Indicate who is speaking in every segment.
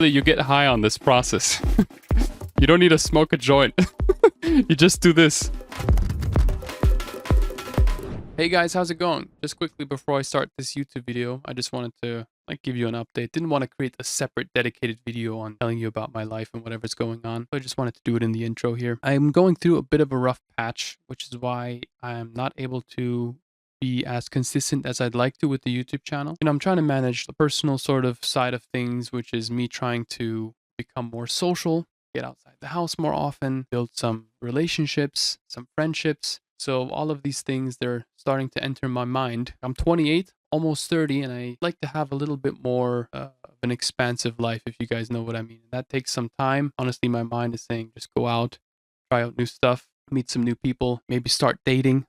Speaker 1: You get high on this process. You don't need to smoke a joint. You just do this. Hey guys, how's it going? Just quickly before I start this YouTube video, I just wanted to give you an update. Didn't want to create a separate dedicated video on telling you about my life and whatever's going on. So I just wanted to do it in the intro here. I'm going through a bit of a rough patch, which is why I'm not able to be as consistent as I'd like to with the YouTube channel. I'm trying to manage the personal sort of side of things, which is me trying to become more social, get outside the house more often, build some relationships, some friendships. So all of these things, they're starting to enter my mind. I'm 28, almost 30, and I like to have a little bit more of an expansive life, if you guys know what I mean. That takes some time. Honestly, my mind is saying just go out, try out new stuff, meet some new people, maybe start dating.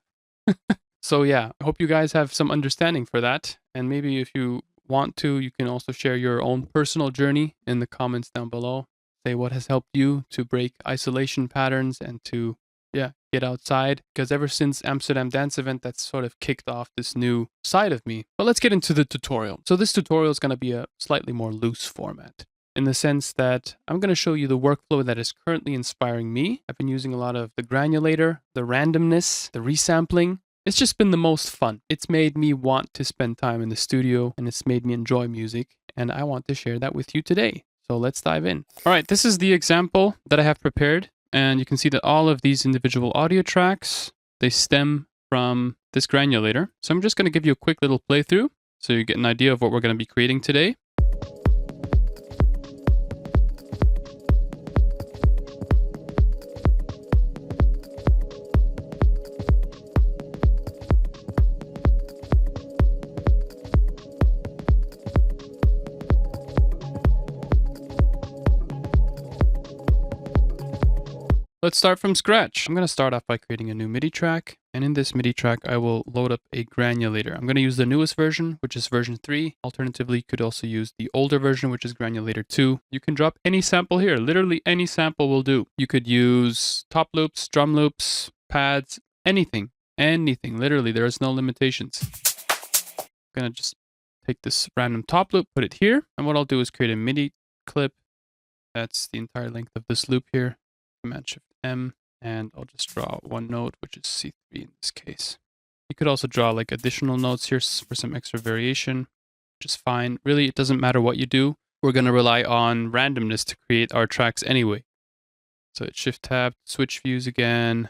Speaker 1: So yeah, I hope you guys have some understanding for that. And maybe if you want to, you can also share your own personal journey in the comments down below. Say what has helped you to break isolation patterns and to get outside, because ever since Amsterdam Dance Event, that's sort of kicked off this new side of me. But let's get into the tutorial. So this tutorial is going to be a slightly more loose format in the sense that I'm going to show you the workflow that is currently inspiring me. I've been using a lot of the Granulator, the randomness, the resampling. It's just been the most fun. It's made me want to spend time in the studio, and it's made me enjoy music, and I want to share that with you today. So let's dive in. All right, this is the example that I have prepared. And you can see that all of these individual audio tracks, they stem from this Granulator. So I'm just going to give you a quick little playthrough so you get an idea of what we're going to be creating today. Let's start from scratch. I'm going to start off by creating a new MIDI track. And in this MIDI track, I will load up a Granulator. I'm going to use the newest version, which is version 3. Alternatively, you could also use the older version, which is Granulator 2. You can drop any sample here. Literally any sample will do. You could use top loops, drum loops, pads, anything. Anything. Literally, there is no limitations. I'm going to just take this random top loop, put it here. And what I'll do is create a MIDI clip. That's the entire length of this loop here. Command Shift M, and I'll just draw one note, which is C3 in this case. You could also draw like additional notes here for some extra variation, which is fine. Really, it doesn't matter what you do. We're going to rely on randomness to create our tracks anyway. So hit Shift Tab, switch views again.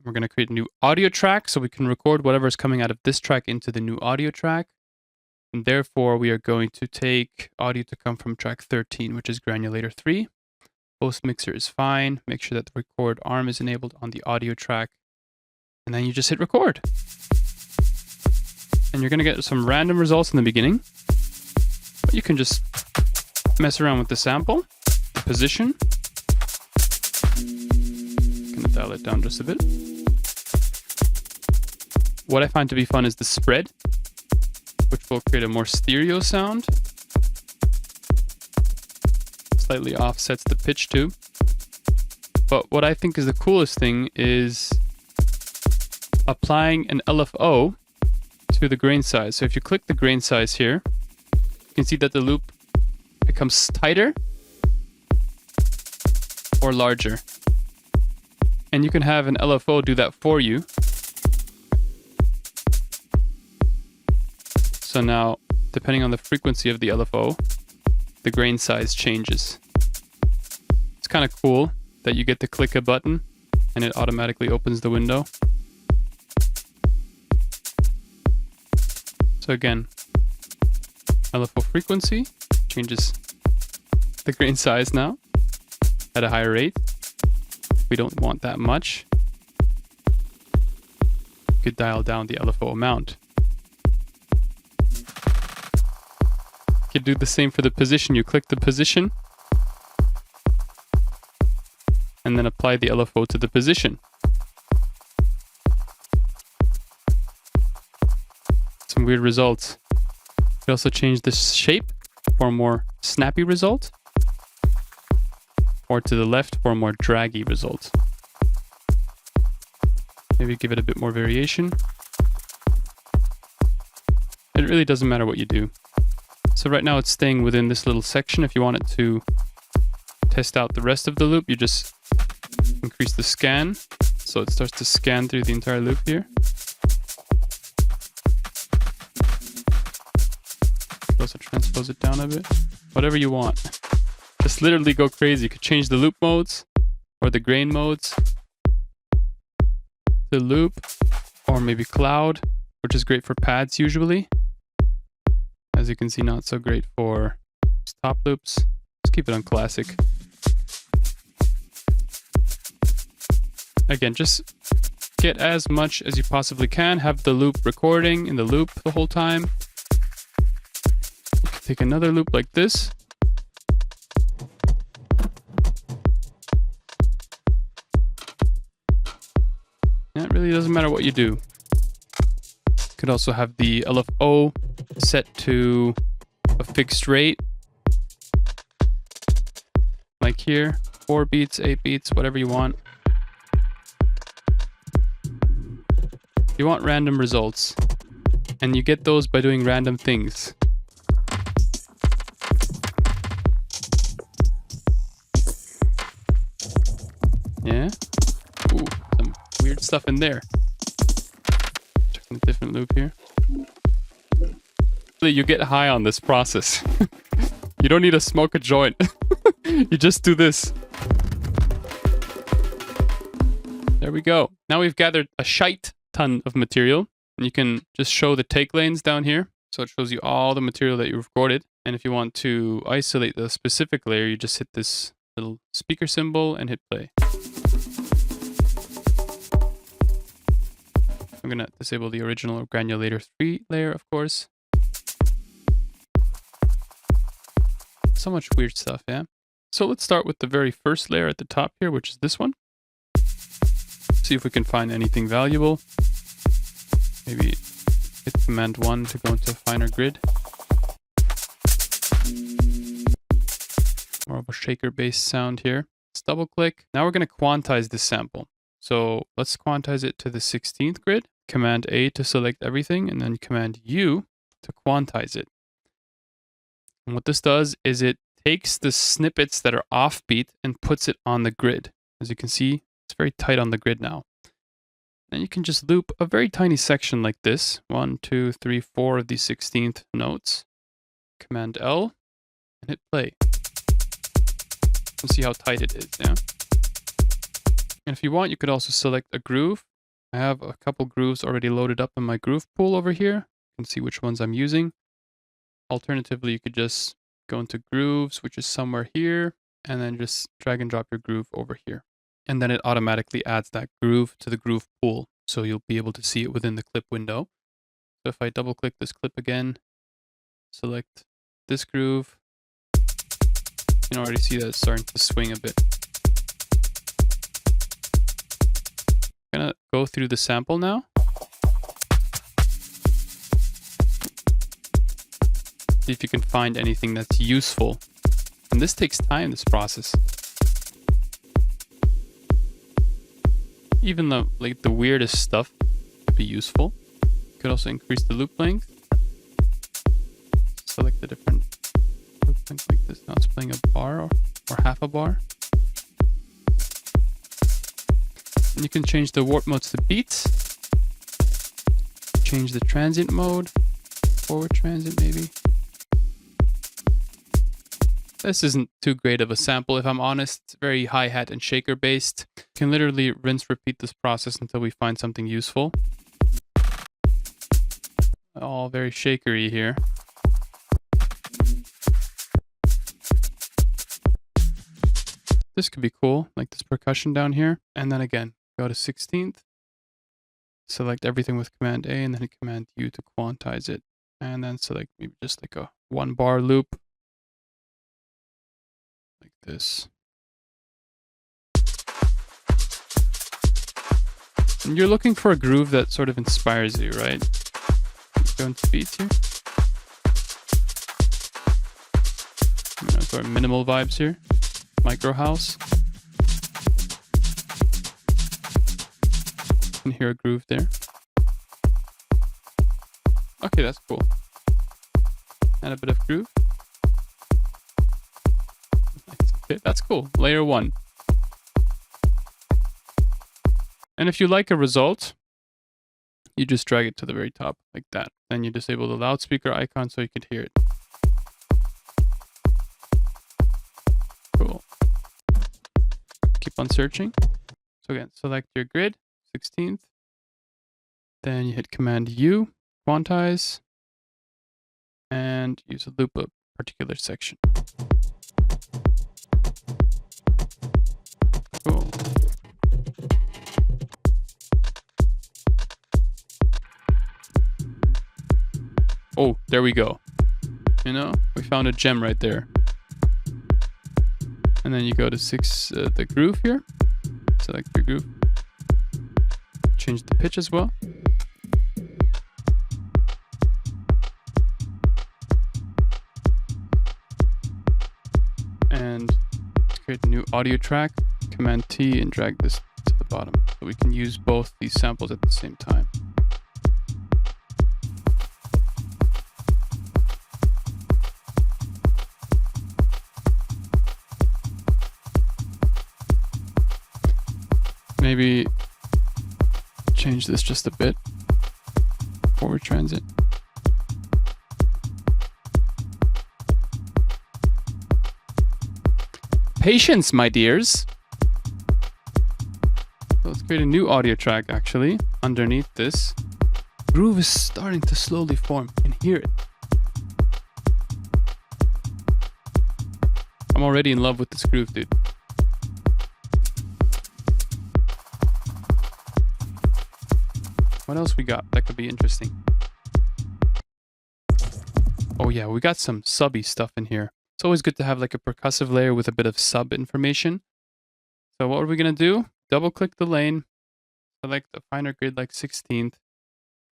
Speaker 1: We're going to create a new audio track so we can record whatever is coming out of this track into the new audio track. And therefore, we are going to take audio to come from track 13, which is Granulator 3. Post mixer is fine. Make sure that the record arm is enabled on the audio track. And then you just hit record. And you're going to get some random results in the beginning. But you can just mess around with the sample, the position. I'm going to dial it down just a bit. What I find to be fun is the spread, which will create a more stereo sound. Slightly offsets the pitch too. But what I think is the coolest thing is applying an LFO to the grain size. So if you click the grain size here, you can see that the loop becomes tighter or larger. And you can have an LFO do that for you. So now, depending on the frequency of the LFO, the grain size changes. It's kind of cool that you get to click a button and it automatically opens the window. So again, LFO frequency changes the grain size now at a higher rate. We don't want that much. You could dial down the LFO amount. You do the same for the position. You click the position and then apply the LFO to the position. Some weird results. You also change the shape for a more snappy result, or to the left for a more draggy result. Maybe give it a bit more variation. It really doesn't matter what you do. So right now it's staying within this little section. If you want it to test out the rest of the loop, you just increase the scan. So it starts to scan through the entire loop here. You also transpose it down a bit. Whatever you want. Just literally go crazy. You could change the loop modes or the grain modes. The loop or maybe cloud, which is great for pads usually. As you can see, not so great for top loops. Just keep it on classic. Again, just get as much as you possibly can. Have the loop recording in the loop the whole time. You can take another loop like this. Yeah, it really doesn't matter what you do. You could also have the LFO set to a fixed rate. Like here, 4 beats, 8 beats, whatever you want. You want random results, and you get those by doing random things. Yeah? Ooh, some weird stuff in there. Checking a different loop here. You get high on this process. You don't need to smoke a joint. You just do this. There we go. Now we've gathered a shite ton of material, and you can just show the take lanes down here. So it shows you all the material that you recorded. And if you want to isolate the specific layer, you just hit this little speaker symbol and hit play. I'm gonna disable the original Granulator 3 layer, of course. So much weird stuff, yeah? So let's start with the very first layer at the top here, which is this one. See if we can find anything valuable. Maybe hit Command 1 to go into a finer grid. More of a shaker-based sound here. Let's double click. Now we're going to quantize this sample. So let's quantize it to the 16th grid. Command A to select everything, and then Command U to quantize it. And what this does is it takes the snippets that are offbeat and puts it on the grid. As you can see, it's very tight on the grid now. And you can just loop a very tiny section like this. 1, 2, 3, 4 of these 16th notes. Command L and hit play. And see how tight it is, yeah? And if you want, you could also select a groove. I have a couple grooves already loaded up in my groove pool over here. You can see which ones I'm using. Alternatively, you could just go into grooves, which is somewhere here, and then just drag and drop your groove over here. And then it automatically adds that groove to the groove pool. So you'll be able to see it within the clip window. So if I double click this clip again, select this groove, you can already see that it's starting to swing a bit. I'm gonna go through the sample now. See if you can find anything that's useful. And this takes time, this process. Even the weirdest stuff could be useful. You could also increase the loop length. Select a different loop length like this. Now it's playing a bar or half a bar. And you can change the warp modes to beats. Change the transient mode. Forward transient maybe. This isn't too great of a sample, if I'm honest. It's very hi-hat and shaker based. You can literally rinse, repeat this process until we find something useful. All very shakery here. This could be cool, like this percussion down here. And then again, go to 16th. Select everything with Command A and then hit Command U to quantize it. And then select maybe just like a 1 bar loop. Like this. And you're looking for a groove that sort of inspires you, right? Go into beats here. Sort of minimal vibes here. Micro house. You can hear a groove there. Okay, that's cool. Add a bit of groove. Nice. Okay, that's cool. Layer 1. And if you like a result, you just drag it to the very top like that. Then you disable the loudspeaker icon so you can hear it. Cool. Keep on searching. So again, select your grid, 16th. Then you hit Command U, quantize, and use a loop of particular section. Cool. Oh, there we go. You know, we found a gem right there. And then you go to the groove here. Select your groove. Change the pitch as well. And to create a new audio track, Command T and drag this to the bottom. So we can use both these samples at the same time. Maybe change this just a bit. Forward transit. Patience, my dears. So let's create a new audio track actually underneath this. Groove is starting to slowly form. You can hear it. I'm already in love with this groove, dude. What else we got that could be interesting? Oh yeah, we got some subby stuff in here. It's always good to have like a percussive layer with a bit of sub information. So what are we gonna do? Double click the lane, select a finer grid like 16th,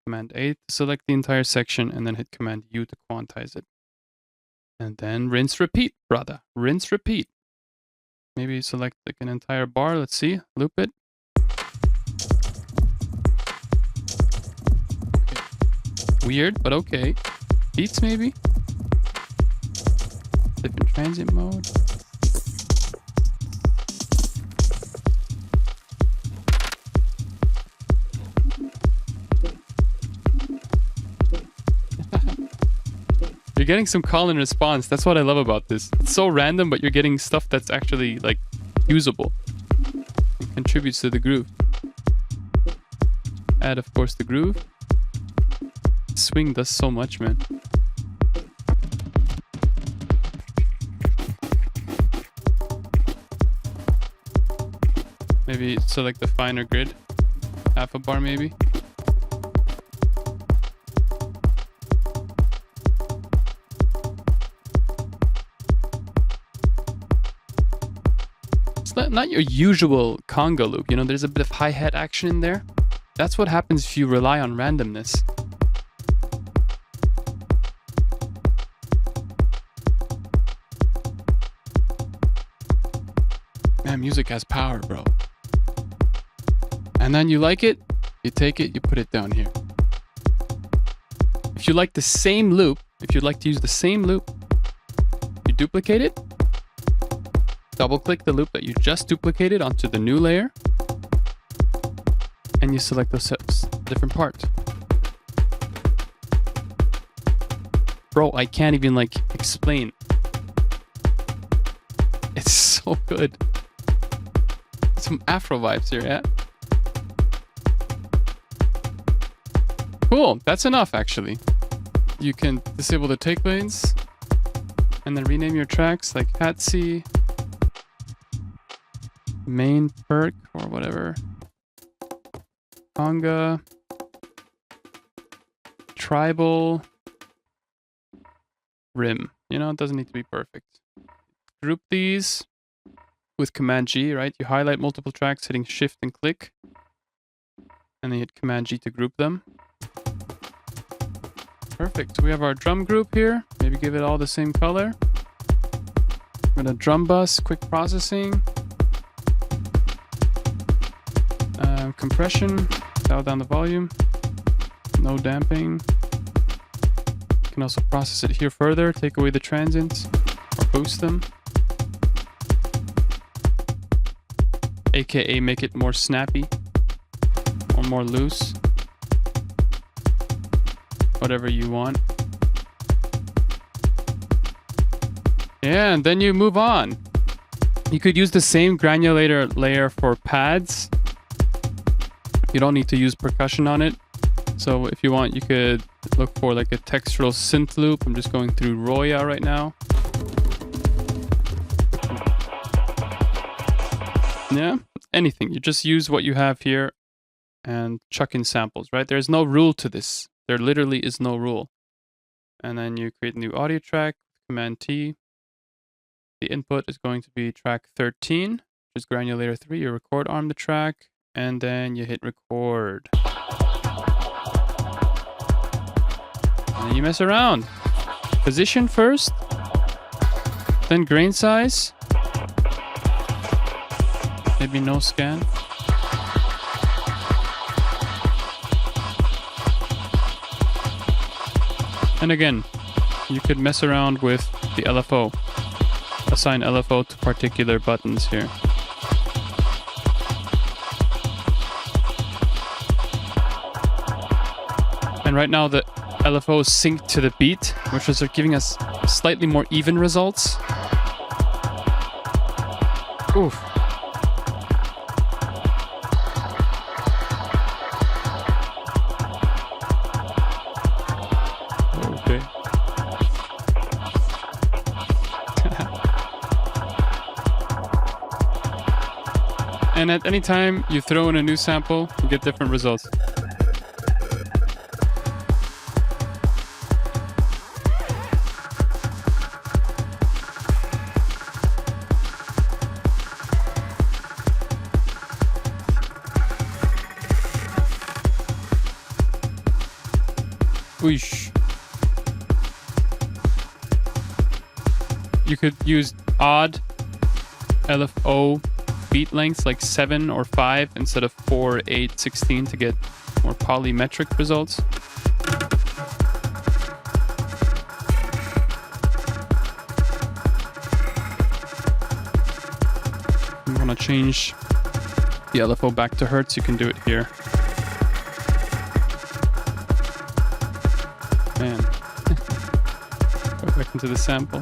Speaker 1: Command A to select the entire section, and then hit Command U to quantize it. And then rinse repeat, brother. Rinse repeat. Maybe select like an entire bar, let's see, loop it. Weird, but okay. Beats maybe? Different transit mode. You're getting some call and response. That's what I love about this. It's so random, but you're getting stuff that's actually like usable. It contributes to the groove. Add, of course, the groove. Swing does so much, man. Maybe select the finer grid. Half a bar maybe. It's not your usual conga loop, you know, there's a bit of hi-hat action in there. That's what happens if you rely on randomness. Man, music has power, bro. And then you like it, you take it, you put it down here. If you like the same loop, if you'd like to use the same loop, you duplicate it, double click the loop that you just duplicated onto the new layer, and you select those different parts. Bro, I can't even like explain. It's so good. Some Afro vibes here, yeah? Cool, that's enough actually. You can disable the take lanes and then rename your tracks like Hatsy, main perk or whatever. Conga, tribal, rim. You know, it doesn't need to be perfect. Group these with Command G, right? You highlight multiple tracks, hitting Shift and click. And then you hit Command G to group them. Perfect. So we have our drum group here. Maybe give it all the same color. We're gonna drum bus, quick processing. Compression, dial down the volume. No damping. can also process it here further, take away the transients, or boost them. AKA make it more snappy, or more loose. Whatever you want. Yeah, and then you move on. You could use the same granulator layer for pads. You don't need to use percussion on it. So if you want, you could look for like a textural synth loop. I'm just going through Roya right now. Yeah, anything. You just use what you have here and chuck in samples, right? There's no rule to this. There literally is no rule. And then you create a new audio track, Command T. The input is going to be track 13, which is Granulator 3. You record arm the track, and then you hit record. And then you mess around. Position first, then grain size. Maybe no scan. And again, you could mess around with the LFO. Assign LFO to particular buttons here. And right now the LFO is synced to the beat, which is giving us slightly more even results. Oof. Okay. And at any time you throw in a new sample, you get different results. Whoosh. You could use odd LFO beat lengths like 7 or 5 instead of 4, 8, 16 to get more polymetric results. If you want to change the LFO back to hertz, you can do it here. Man. Go back into the sample.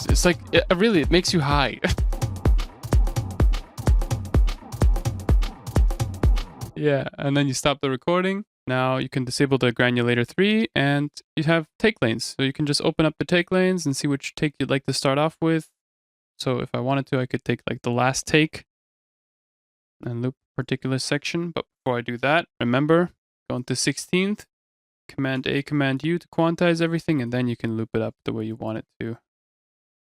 Speaker 1: It's like, it makes you high. Yeah, and then you stop the recording. Now you can disable the Granulator 3 and you have take lanes. So you can just open up the take lanes and see which take you'd like to start off with. So if I wanted to, I could take like the last take and loop a particular section. But before I do that, remember, go into 16th, Command A, Command U to quantize everything, and then you can loop it up the way you want it to.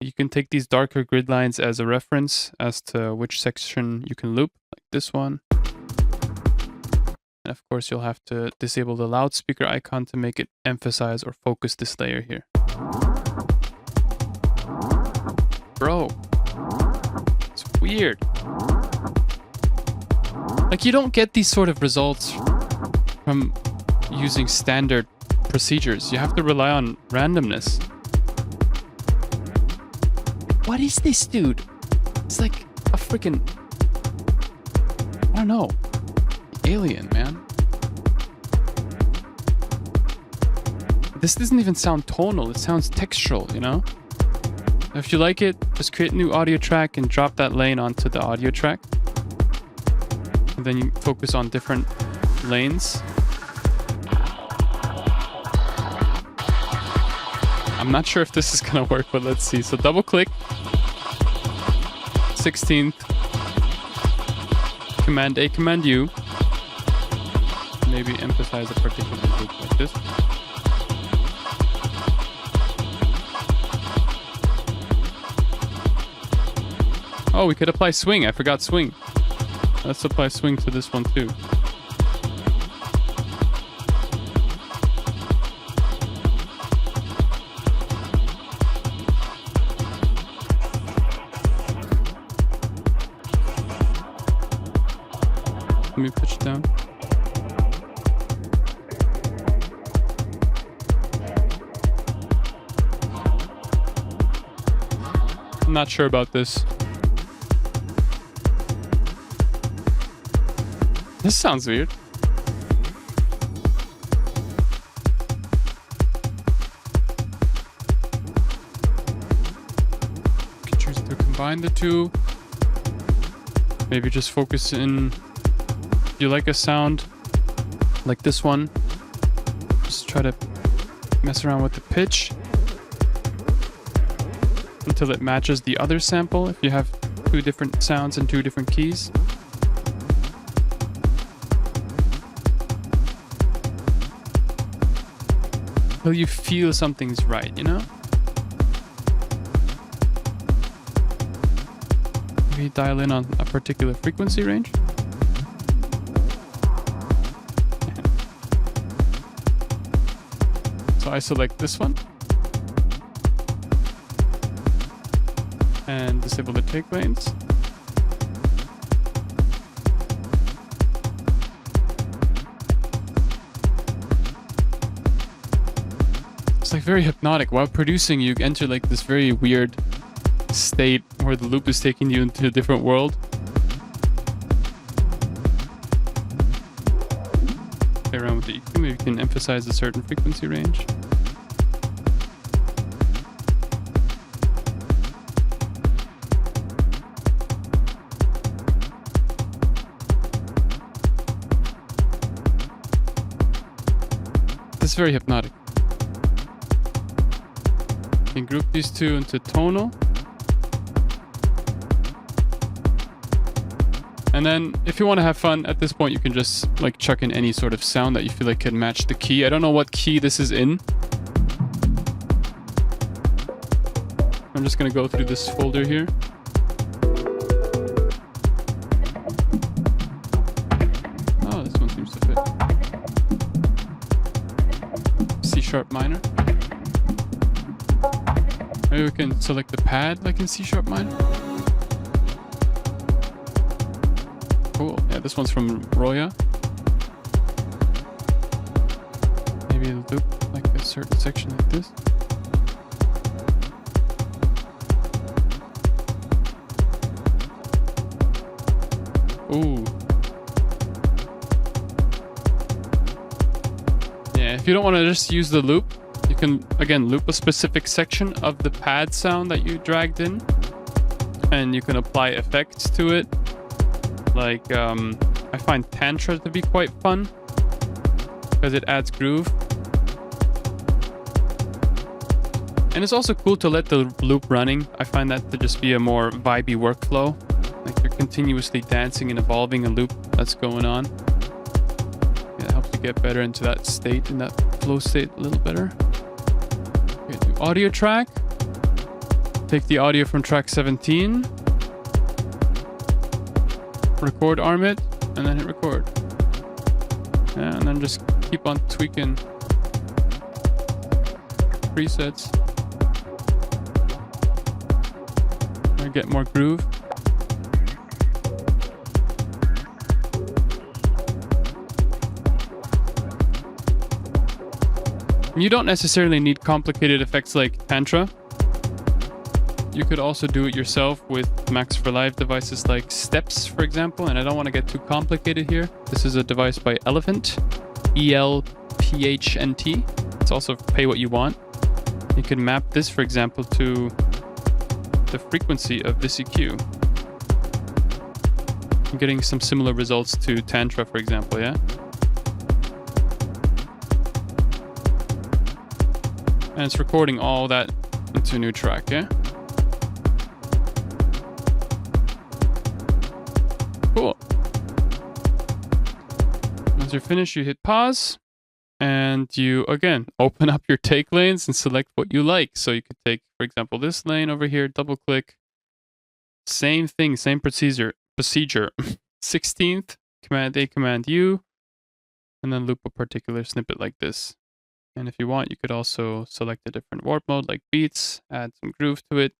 Speaker 1: You can take these darker grid lines as a reference as to which section you can loop, like this one. And of course, you'll have to disable the loudspeaker icon to make it emphasize or focus this layer here. Bro, it's weird. Like, you don't get these sort of results from using standard procedures. You have to rely on randomness. What is this, dude? It's like a freaking, I don't know, alien, man. This doesn't even sound tonal, it sounds textural, you know? If you like it, just create a new audio track and drop that lane onto the audio track. And then you focus on different lanes. I'm not sure if this is gonna work, but let's see. So double click, 16th, Command A, Command U. Maybe emphasize a particular group like this. Oh, we could apply swing. I forgot swing. Let's apply swing to this one too. Let me pitch down. I'm not sure about this. This sounds weird. You can choose to combine the two. Maybe just focus in. If you like a sound like this one, just try to mess around with the pitch until it matches the other sample if you have two different sounds and two different keys. Until you feel something's right, you know? Maybe dial in on a particular frequency range. So I select this one and disable the take lanes. It's like very hypnotic. While producing, you enter like this very weird state where the loop is taking you into a different world. Play around with the EQ, maybe you can emphasize a certain frequency range. This is very hypnotic. You can group these two into tonal. And then if you want to have fun at this point, you can just like chuck in any sort of sound that you feel like can match the key. I don't know what key this is in. I'm just going to go through this folder here. Oh, this one seems to fit. C sharp minor. Maybe we can select the pad like in C sharp minor. Cool. Yeah, this one's from Roya. Maybe a loop like a certain section like this. Ooh. Yeah, if you don't want to just use the loop, you can again loop a specific section of the pad sound that you dragged in, and you can apply effects to it. Like, I find Tantra to be quite fun because it adds groove. And it's also cool to let the loop running. I find that to just be a more vibey workflow. Like you're continuously dancing and evolving a loop that's going on. Yeah, it helps you get better into that state, in that flow state a little better. Okay, do audio track. Take the audio from track 17. Record arm it, and then hit record. Yeah, and then just keep on tweaking presets. I get more groove. You don't necessarily need complicated effects like Tantra. You could also do it yourself with Max for Live devices like Steps, for example. And I don't want to get too complicated here. This is a device by Elephant, ELPHNT. It's also pay what you want. You can map this, for example, to the frequency of this EQ. I'm getting some similar results to Tantra, for example, yeah? And it's recording all that into a new track, yeah? Cool. Once you're finished, you hit pause and you, again, open up your take lanes and select what you like. So you could take, for example, this lane over here, double click, Same thing, same procedure. 16th, Command A, Command U, and then loop a particular snippet like this. And if you want, you could also select a different warp mode like beats, add some groove to it.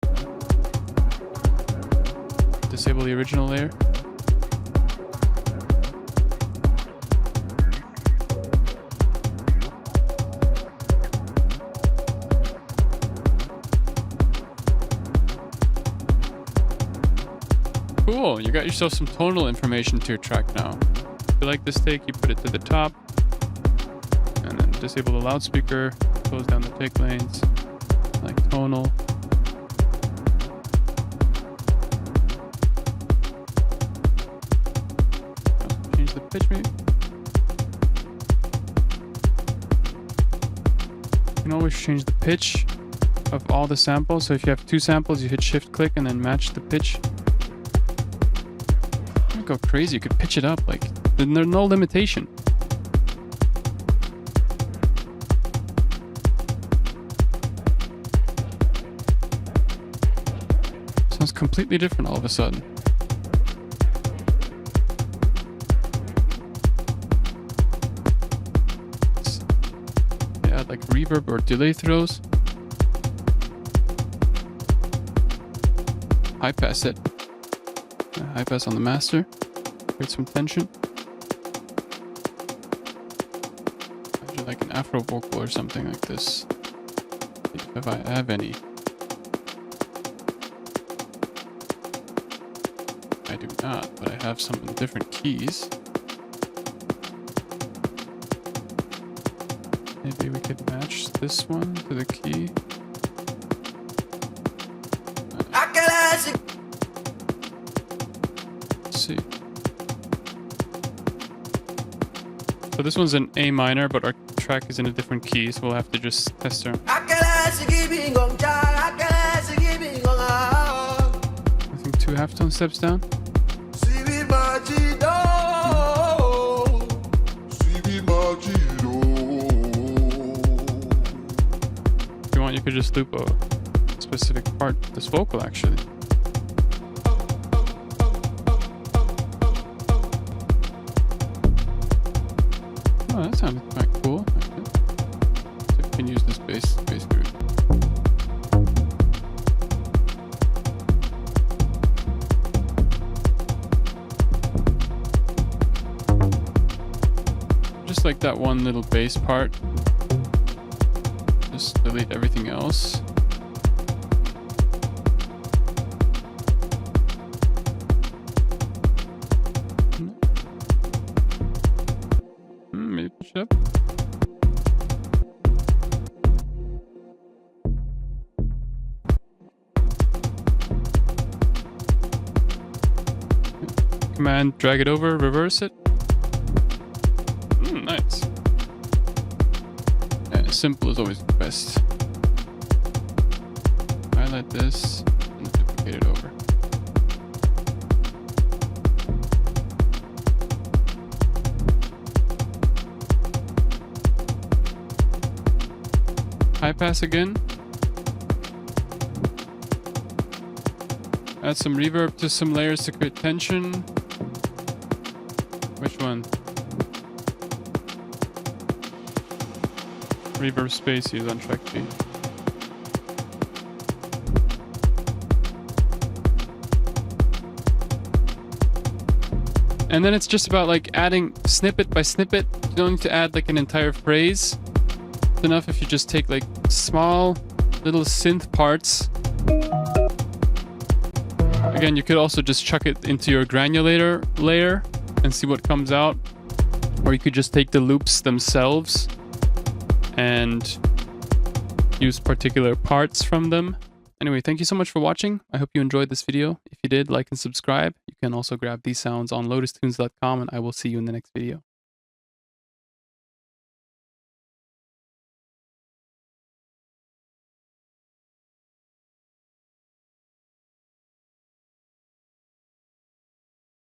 Speaker 1: Disable the original layer. Cool, you got yourself some tonal information to your track now. If you like this take, you put it to the top, and then disable the loudspeaker, close down the take lanes, like tonal. Change the pitch maybe. You can always change the pitch of all the samples. So if you have 2 samples, you hit shift click and then match the pitch. Go crazy, you could pitch it up, like there's no limitation. Sounds completely different all of a sudden. Add like reverb or delay throws. High pass it. High pass on the master, create some tension. Imagine like an Afro vocal or something like this, if I have any. I do not, but I have some in different keys. Maybe we could match this one to the key. See. So this one's an A minor, but our track is in a different key, so we'll have to just test her. I think 2 halftone steps down. If you want, you could just loop a specific part, this vocal actually. Oh, that sounded quite cool. Okay. So you can use this bass groove. Just like that one little bass part. Just delete everything else. Maybe push it up. Command, drag it over, reverse it. Nice. Yeah, simple is always the best. Highlight this and duplicate it over. High pass again. Add some reverb to some layers to create tension. Which one? Reverb space used on track B. And then it's just about like adding snippet by snippet. You don't need to add like an entire phrase. It's enough if you just take like small little synth parts. Again, you could also just chuck it into your granulator layer and see what comes out. Or you could just take the loops themselves and use particular parts from them. Anyway, thank you so much for watching. I hope you enjoyed this video. If you did, like and subscribe. You can also grab these sounds on LotusTunes.com, and I will see you in the next video.